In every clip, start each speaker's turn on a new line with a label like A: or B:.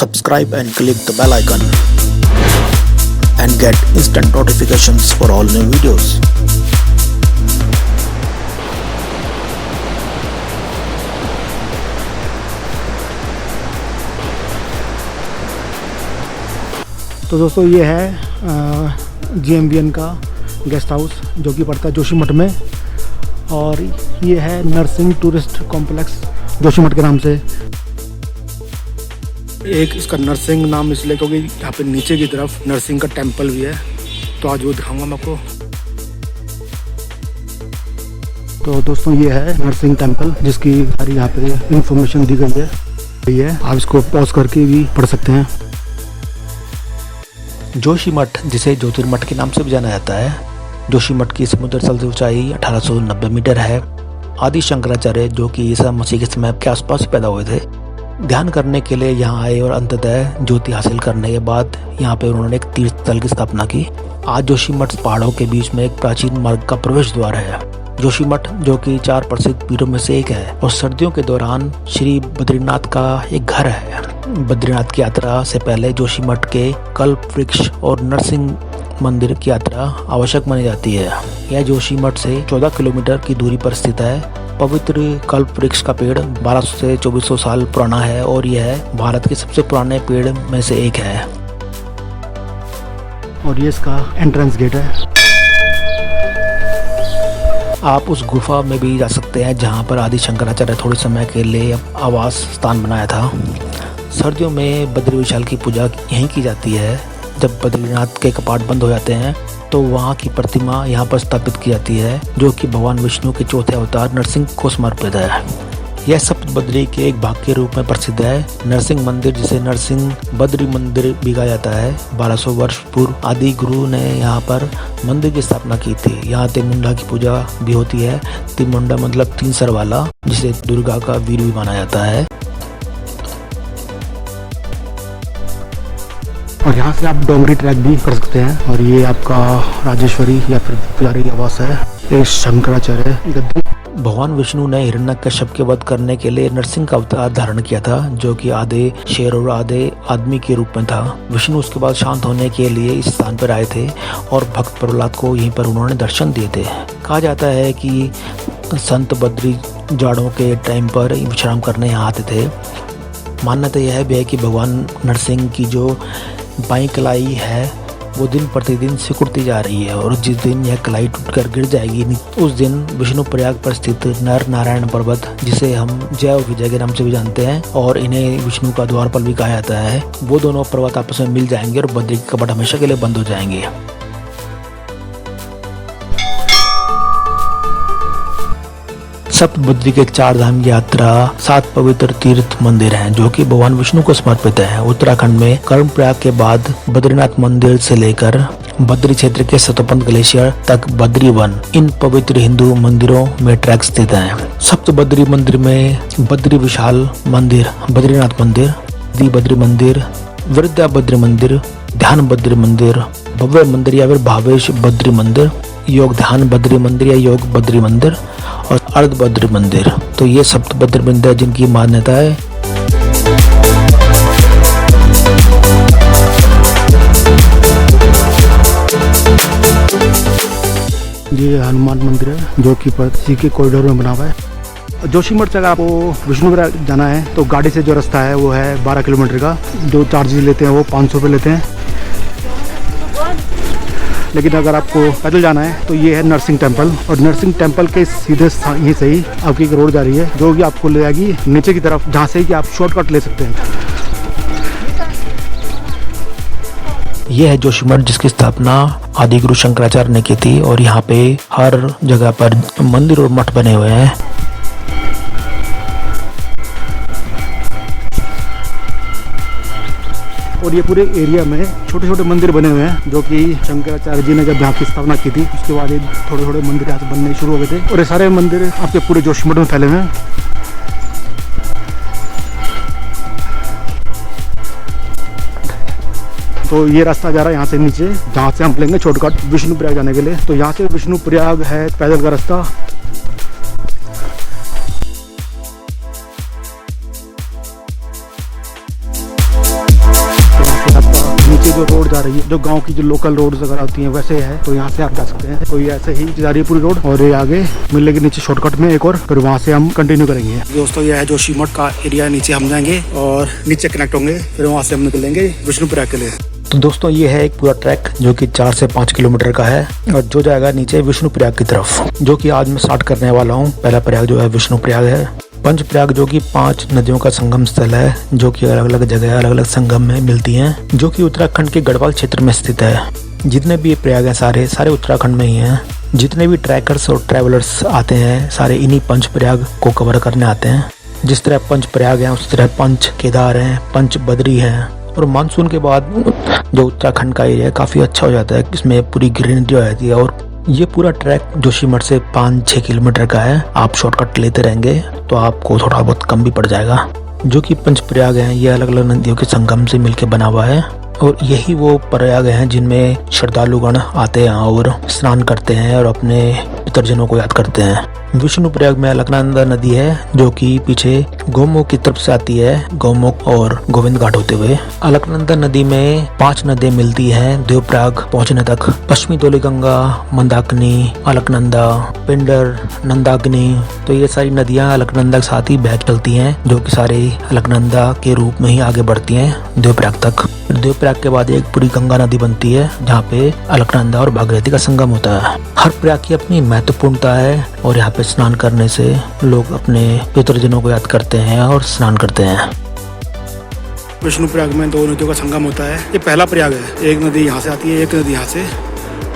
A: subscribe and click the bell icon and get instant notifications for all new videos.
B: तो दोस्तों ये है GMBN का गेस्ट हाउस जो कि पड़ता है जोशीमठ में, और ये है नरसिंह टूरिस्ट कॉम्प्लेक्स जोशीमठ के नाम से। एक इसका नरसिंह नाम इसलिए क्योंकि यहाँ पे नीचे की तरफ नरसिंह का टेम्पल भी है, तो आज वो दिखाऊंगा मैं आपको। तो दोस्तों ये है नरसिंह टेम्पल जिसकी सारी यहाँ पे इंफॉर्मेशन दी गई है। ये आप इसको पॉज करके भी पढ़ सकते हैं।
C: जोशीमठ, जिसे ज्योतिर्मठ के नाम से भी जाना जाता है, जोशीमठ की समुद्र तल से ऊंचाई 1890 मीटर है। आदि शंकराचार्य जो कि ईसा मसीह के समय के आसपास पैदा हुए थे, ध्यान करने के लिए यहाँ आए और अंततः ज्योति हासिल करने के बाद यहाँ पे उन्होंने एक तीर्थ स्थल की स्थापना की। आज जोशीमठ पहाड़ों के बीच में एक प्राचीन मार्ग का प्रवेश द्वार है। जोशीमठ जो कि 4 प्रसिद्ध पीठों में से एक है और सर्दियों के दौरान श्री बद्रीनाथ का एक घर है। बद्रीनाथ की यात्रा से पहले जोशीमठ के कल्प वृक्ष और नरसिंह मंदिर की यात्रा आवश्यक मानी जाती है। यह जोशीमठ से 14 किलोमीटर की दूरी पर स्थित है। पवित्र कल्प वृक्ष का पेड़ 1200 से 2400 साल पुराना है और यह भारत के सबसे पुराने पेड़ में से एक है।
B: और ये इसका एंट्रेंस गेट है।
C: आप उस गुफा में भी जा सकते हैं जहां पर आदि शंकराचार्य थोड़े समय के लिए आवास स्थान बनाया था। सर्दियों में बद्री विशाल की पूजा यहीं की जाती है। जब बद्रीनाथ के कपाट बंद हो जाते हैं तो वहाँ की प्रतिमा यहाँ पर स्थापित की जाती है जो कि भगवान विष्णु के चौथे अवतार नरसिंह को समर्पित है। यह सप्त बद्री के एक भाग के रूप में प्रसिद्ध है। नरसिंह मंदिर, जिसे नरसिंह बद्री मंदिर भी कहा जाता है, 1200 वर्ष पूर्व आदि गुरु ने यहाँ पर मंदिर की स्थापना की थी। यहाँ तिमुंडा की पूजा भी होती है। तिमुंडा मतलब 3 सर वाला, जिसे दुर्गा का वीर भी माना जाता है।
B: और यहाँ से आप डोंगरी ट्रैक भी कर सकते हैं। और ये आपका राजेश्वरी या फिर पुजारी आवास है। ये शंकराचार्य गद्दी।
C: भगवान विष्णु ने हिरण्यकश्यप के वध करने के लिए नरसिंह का अवतार धारण किया था, जो कि आधे शेर और आधे आदमी के रूप में था। विष्णु उसके बाद शांत होने के लिए इस स्थान पर आए थे और भक्त प्रहलाद को यहीं पर उन्होंने दर्शन दिए थे। कहा जाता है कि संत बद्री जाड़ों के टाइम पर विश्राम करने यहाँ आते थे। मान्यता यह भी है कि भगवान नरसिंह की जो बाई कलाई है वो दिन प्रतिदिन सिकुड़ती जा रही है, और जिस दिन यह कलाई टूटकर गिर जाएगी उस दिन विष्णु प्रयाग पर स्थित नर नारायण पर्वत, जिसे हम जय और विजय के नाम से भी जानते हैं और इन्हें विष्णु का द्वारपाल भी कहा जाता है, वो दोनों पर्वत आपस में मिल जाएंगे और बद्री के कपाट हमेशा के लिए बंद हो जाएंगे। सप्त बद्री के 4 धाम की यात्रा 7 पवित्र तीर्थ मंदिर हैं जो कि भगवान विष्णु को समर्पित है। उत्तराखंड में कर्णप्रयाग के बाद बद्रीनाथ मंदिर से लेकर बद्री क्षेत्र के सतोपंथ ग्लेशियर तक बद्री वन, इन पवित्र हिंदू मंदिरों में ट्रैक स्थित हैं। सप्त बद्री मंदिर में बद्री विशाल मंदिर, बद्रीनाथ मंदिर, दी बद्री मंदिर, वृद्धा बद्री मंदिर, ध्यान बद्री मंदिर, भव्य मंदिर या फिर भावेश बद्री मंदिर, योग ध्यान बद्री मंदिर या योग बद्री मंदिर और अर्ध बद्री मंदिर। तो ये सप्त बद्री मंदिर जिनकी मान्यता है।
B: ये हनुमान मंदिर है जो कि पृथ्वी के कॉरिडोर में बना हुआ है। जोशीमठ से अगर आपको विष्णुपुर जाना है तो गाड़ी से जो रास्ता है वो है 12 किलोमीटर का। जो चार्जेस लेते हैं वो 500 रुपये लेते हैं। लेकिन अगर आपको पैदल जाना है तो ये है नरसिंह टेम्पल, और नरसिंह टेम्पल के सीधे यहीं से ही आपकी एक रोड जा रही है जो कि आपको ले जाएगी नीचे की तरफ, जहाँ से कि आप शॉर्टकट ले सकते हैं।
C: यह है जोशीमठ जिसकी स्थापना आदि गुरु शंकराचार्य ने की थी, और यहाँ पे हर जगह पर मंदिर और मठ बने हुए हैं।
B: और ये पूरे एरिया में छोटे छोटे मंदिर बने हुए हैं जो कि शंकराचार्य जी ने जब यहाँ की स्थापना की थी उसके बाद ये थोड़े थोड़े मंदिर यहाँ से बनने शुरू हो गए थे। और ये सारे मंदिर आपके पूरे जोशीमठ में फैले हुए हैं। तो ये रास्ता जा रहा है यहाँ से नीचे, जहाँ से हम लेंगे शॉर्टकट विष्णुप्रयाग जाने के लिए। तो यहाँ से विष्णुप्रयाग है पैदल का रास्ता। रही है, जो गांव की जो लोकल रोड वगैरह होती हैं वैसे है, तो यहाँ से आप जा सकते हैं। तो ये ऐसे ही जा रही है पूरी रोड, और ये आगे मिलेगी नीचे शॉर्टकट में एक और, फिर वहाँ से हम कंटिन्यू करेंगे। दोस्तों ये है जोशीमठ का एरिया, नीचे हम जाएंगे और नीचे कनेक्ट होंगे, फिर वहाँ से हम निकलेंगे विष्णुप्रयाग के लिए।
C: तो दोस्तों ये है एक पूरा ट्रैक जो कि 4 से 5 किलोमीटर का है और जो जाएगा नीचे विष्णुप्रयाग की तरफ, जो कि आज मैं स्टार्ट करने वाला हूँ। पहला प्रयाग जो है विष्णुप्रयाग है। पंचप्रयाग जो कि 5 नदियों का संगम स्थल है, जो कि अलग अलग जगह अलग अलग संगम में मिलती हैं, जो कि उत्तराखंड के गढ़वाल क्षेत्र में स्थित है। जितने भी ये प्रयाग हैं सारे उत्तराखंड में ही हैं। जितने भी ट्रैकर्स और ट्रैवलर्स आते हैं सारे इन्हीं पंचप्रयाग को कवर करने आते हैं। जिस तरह पंचप्रयाग है उस तरह पंच केदार है, पंच बद्री है। और मानसून के बाद जो उत्तराखंड का एरिया काफी अच्छा हो जाता है, इसमें पूरी ग्रीनरी हो जाती है। और ये पूरा ट्रैक जोशीमठ से 5-6 किलोमीटर का है। आप शॉर्टकट लेते रहेंगे तो आपको थोड़ा बहुत कम भी पड़ जाएगा। जो कि पंचप्रयाग है ये अलग अलग नदियों के संगम से मिलकर बना हुआ है, और यही वो प्रयाग हैं जिनमें श्रद्धालुगण आते हैं और स्नान करते हैं और अपने पितरजनों को याद करते हैं। विष्णुप्रयाग में अलकनंदा नदी है, जो कि पीछे गौमुख की तरफ से आती है, गौमुख और गोविंद घाट होते हुए। अलकनंदा नदी में 5 नदियां मिलती हैं देवप्रयाग पहुंचने तक। पश्चिमी धौलीगंगा, मंदाकिनी, अलकनंदा, पिंडर, नंदाग्नि। तो ये सारी नदियां अलकनंदा के साथ ही बह चलती हैं, जो कि सारे अलकनंदा के रूप में ही आगे बढ़ती हैं देवप्रयाग तक। देवप्रयाग के बाद एक पूरी गंगा नदी बनती है, जहाँ पे अलकनंदा और भागीरथी का संगम होता है। हर प्रयाग की अपनी महत्वपूर्णता है, और यहाँ पे स्नान करने से लोग अपने पितरजनों को याद करते हैं और स्नान करते हैं।
B: विष्णुप्रयाग में 2 नदियों का संगम होता है। ये पहला प्रयाग है। एक नदी यहाँ से आती है, एक नदी यहाँ से,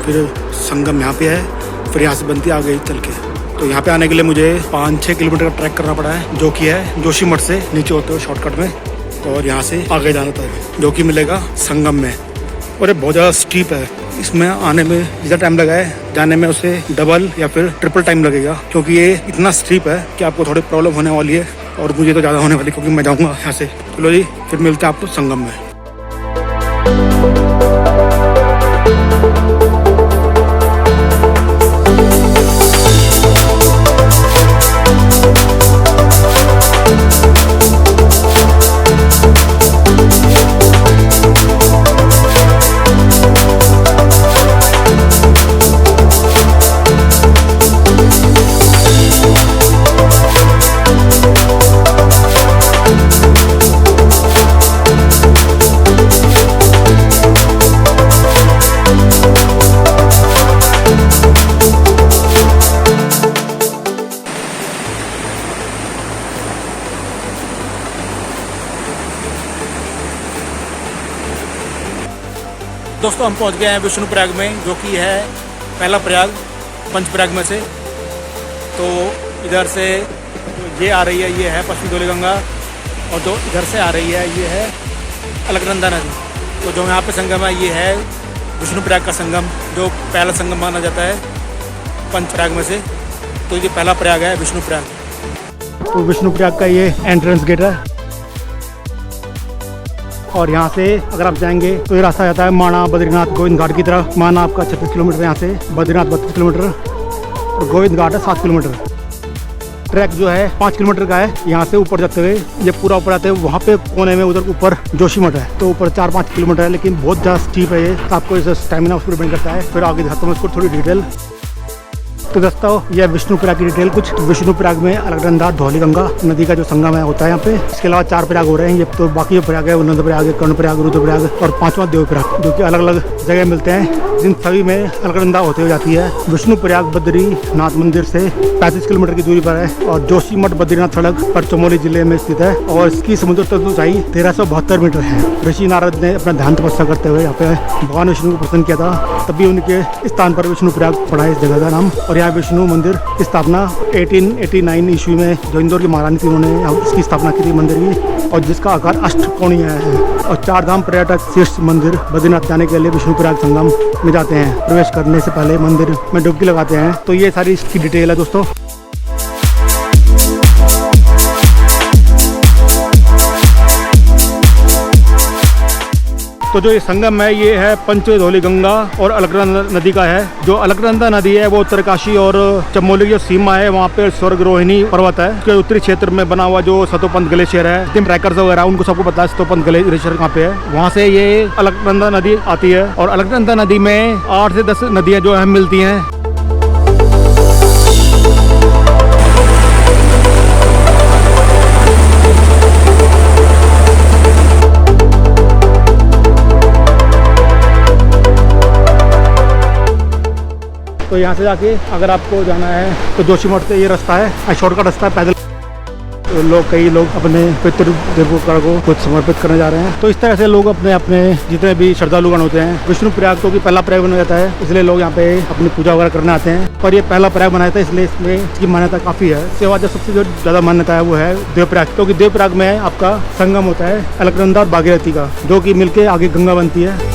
B: फिर संगम यहाँ पे है, फिर यहाँ से बनती है आगे चल के। तो यहाँ पे आने के लिए मुझे 5-6 किलोमीटर का ट्रैक करना पड़ा है, जो कि है जोशीमठ से नीचे होते हुए शॉर्टकट में, और यहाँ से आगे जाना था, जो कि मिलेगा संगम में। और ये बहुत ज़्यादा स्टीप है, इसमें आने में जितना टाइम लगा है जाने में उससे डबल या फिर ट्रिपल टाइम लगेगा, क्योंकि ये इतना स्टीप है कि आपको थोड़ी प्रॉब्लम होने वाली है, और मुझे तो ज़्यादा होने वाली, क्योंकि मैं जाऊँगा यहाँ से। चलो जी, फिर मिलते हैं आपको संगम में। दोस्तों हम पहुंच गए हैं विष्णुप्रयाग में, जो कि है पहला प्रयाग पंचप्रयाग में से। तो इधर से ये आ रही है, ये है पश्चिमी धौलीगंगा, और जो इधर से आ रही है ये है अलकनंदा नदी। तो जो यहाँ पे संगम है ये है विष्णुप्रयाग का संगम, जो पहला संगम माना जाता है पंचप्रयाग में से। तो ये पहला प्रयाग है विष्णुप्रयाग। तो विष्णुप्रयाग का ये एंट्रेंस गेट है, और यहाँ से अगर आप जाएंगे तो ये रास्ता जाता है माणा, बद्रीनाथ, गोविंद घाट की तरफ। माणा आपका 36 किलोमीटर यहाँ से, बद्रीनाथ 32 किलोमीटर, और गोविंद घाट है 7 किलोमीटर। ट्रैक जो है 5 किलोमीटर का है। यहाँ से ऊपर जाते हुए ये पूरा ऊपर आते हुए वहाँ पे कोने में उधर ऊपर जोशीमठ है, तो ऊपर 4-5 किलोमीटर है, लेकिन बहुत ज़्यादा स्टीप है ये। आपको इस स्टेमिना उसको डिपेंड करता है। फिर आगे दिखाता हूँ इसको थोड़ी डिटेल। तो दोस्तों ये विष्णुप्रयाग की डिटेल कुछ। विष्णुप्रयाग में अलकनंदा धौलीगंगा नदी का जो संगम है होता है यहाँ पे। इसके अलावा 4 प्रयाग हो रहे हैं। ये तो बाकी जो प्रयाग है नंदप्रयाग, कर्णप्रयाग, रुद्रप्रयाग, और 5वां देवप्रयाग, जो कि अलग अलग जगह मिलते हैं, जिन सभी में अलकनंदा होते हुए जाती है। विष्णुप्रयाग बद्रीनाथ मंदिर से 35 किलोमीटर की दूरी पर है, और जोशीमठ बद्रीनाथ सड़क पर चमोली जिले में स्थित है, और इसकी समुद्र तल ऊंचाई 1372 मीटर है। ऋषि नारद ने अपना ध्यान तपस्या करते हुए यहाँ पे भगवान विष्णु को प्रसन्न किया था, तभी उनके स्थान पर विष्णुप्रयाग पड़ा है इस जगह का नाम। और यहाँ विष्णु मंदिर की स्थापना 1889 ईस्वी में जो इंदौर की महारानी थी उन्होंने इसकी स्थापना की थी मंदिर की, और जिसका आकार अष्टकोणीय है। और 4 धाम पर्यटक शीर्ष मंदिर बद्रीनाथ जाने के लिए विष्णुप्रयाग संगम में जाते हैं। प्रवेश करने से पहले मंदिर में डुबकी लगाते हैं। तो ये सारी इसकी डिटेल है दोस्तों। तो जो ये संगम है ये है पंचधौली गंगा और अलकनंदा नदी का है। जो अलकनंदा नदी है वो उत्तरकाशी और चमोली की जो सीमा है वहाँ पे स्वर्गरोहिणी पर्वत है। उसके उत्तरी क्षेत्र में बना हुआ जो सतोपंथ ग्लेशियर है, जिन ट्रैकर्स वगैरह उनको सबको पता है सतोपंथ ग्लेशियर कहाँ पे है। वहाँ से ये अलकनंदा नदी आती है और अलकनंदा नदी में 8 से 10 नदियाँ जो है मिलती हैं। तो यहाँ से जाके अगर आपको जाना है तो जोशीमठ से ये रास्ता है, शॉर्टकट रास्ता है पैदल। तो कई लोग अपने पितृ देवों को कुछ समर्पित करने जा रहे हैं। तो इस तरह से लोग अपने अपने जितने भी श्रद्धालुगण होते हैं, विष्णु प्रयाग तो कि पहला प्रयाग बना जाता है, इसलिए लोग यहाँ पे अपनी पूजा वगैरह करने आते हैं। और ये पहला प्रयाग बनाया था इसलिए इसमें इसकी मान्यता काफ़ी है। इसके बाद जो सबसे जो ज़्यादा मान्यता है वो है देवप्रयाग, क्योंकि देवप्रयाग में आपका संगम होता है अलकनंदा और भागीरथी का, जो कि मिलके आगे गंगा बनती है।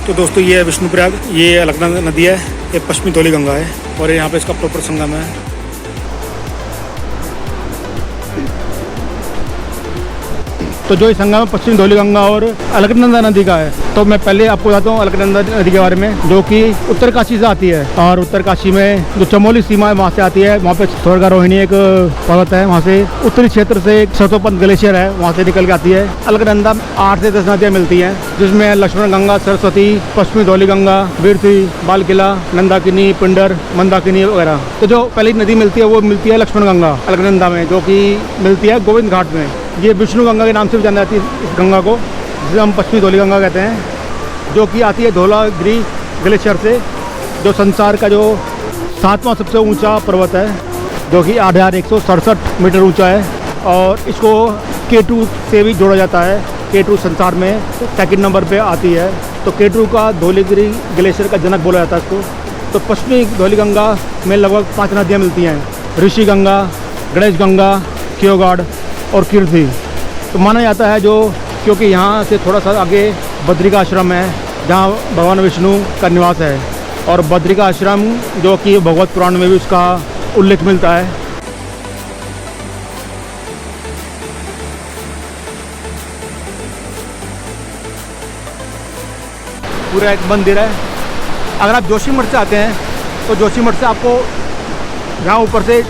B: तो दोस्तों ये है विष्णु प्रयाग, ये अलकनंदा नदी है, ये पश्चिमी धौली गंगा है और यहाँ पे इसका प्रॉपर संगम है। तो जो ये संगम है पश्चिमी धौली गंगा और अलकनंदा नदी का है। तो मैं पहले आपको बताता हूँ अलकनंदा नदी के बारे में, जो कि उत्तरकाशी से आती है और उत्तरकाशी में जो चमोली सीमा है वहाँ से आती है। वहाँ पे स्वर्गरोहिणी एक पर्वत है, वहाँ से उत्तरी क्षेत्र से एक सतोपंथ ग्लेशियर है, वहाँ से निकल के आती है। अलकनंदा 8 से 10 नदियाँ मिलती हैं, जिसमें लक्ष्मण गंगा, सरस्वती, पश्चिमी धौली गंगा, वीरसी, बालकिला, नंदाकिनी, पिंडर, मंदाकिनी वगैरह। तो जो पहली नदी मिलती है वो मिलती है लक्ष्मण गंगा अलकनंदा में, जो कि मिलती है गोविंद घाट में। ये विष्णु गंगा के नाम से भी जानी जाती है इस गंगा को, जिसे हम पश्चिमी धौली गंगा कहते हैं, जो कि आती है धौलागिरी ग्लेशियर से, जो संसार का जो 7वां सबसे ऊंचा पर्वत है, जो कि 8167 मीटर ऊंचा है। और इसको K2 से भी जोड़ा जाता है। K2 संसार में सेकंड नंबर पे आती है। तो K2 का धौलागिरी ग्लेशियर का जनक बोला जाता है इसको। तो पश्चिमी धौली गंगा में लगभग 5 नदियाँ मिलती हैं, ऋषि गंगा, गणेश गंगा, क्योगाड़ और कीर्ति। तो माना जाता है जो, क्योंकि यहाँ से थोड़ा सा आगे बद्रिका आश्रम है, जहाँ भगवान विष्णु का निवास है। और बद्रिका आश्रम जो कि भगवत पुराण में भी उसका उल्लेख मिलता है। पूरा एक मंदिर है। अगर आप जोशीमठ से आते हैं तो जोशीमठ से आपको यहाँ ऊपर से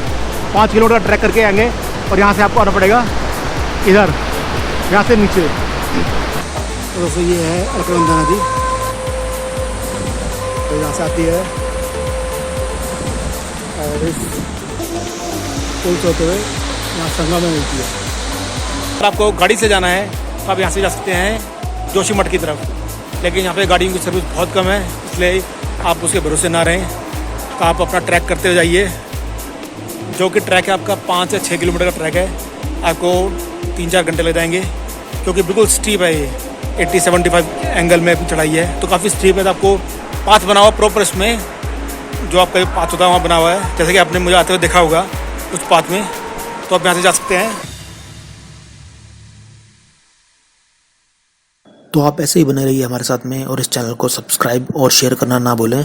B: 5 किलोमीटर ट्रैक करके आएंगे और यहाँ से आपको आना पड़ेगा इधर, यहाँ से नीचे। तो दोस्तों ये है अलकनंदा नदी, तो यहाँ से आती है और इस पुल से होते हुए यहाँ संगम में मिलती है। अगर आपको गाड़ी से जाना है तो आप यहाँ से जा सकते हैं जोशीमठ की तरफ, लेकिन यहाँ पे गाड़ियों की सर्विस बहुत कम है, इसलिए आप उसके भरोसे ना रहें। तो आप अपना ट्रैक करते हुए जाइए, जो कि ट्रैक है आपका 5 से 6 किलोमीटर का ट्रैक है। आपको 3-4 घंटे लग जाएंगे, क्योंकि बिल्कुल स्टीप है ये, 80-75 एंगल में चढ़ाई है, तो काफ़ी स्टीप है। तो आपको पाथ बना हुआ प्रॉपर, इसमें जो आपका पाथ होता है वहाँ बना हुआ है, जैसे कि आपने मुझे आते हुए देखा होगा उस पाथ में। तो आप यहाँ से जा सकते हैं।
A: तो आप ऐसे ही बने रहिए हमारे साथ में और इस चैनल को सब्सक्राइब और शेयर करना ना भूलें।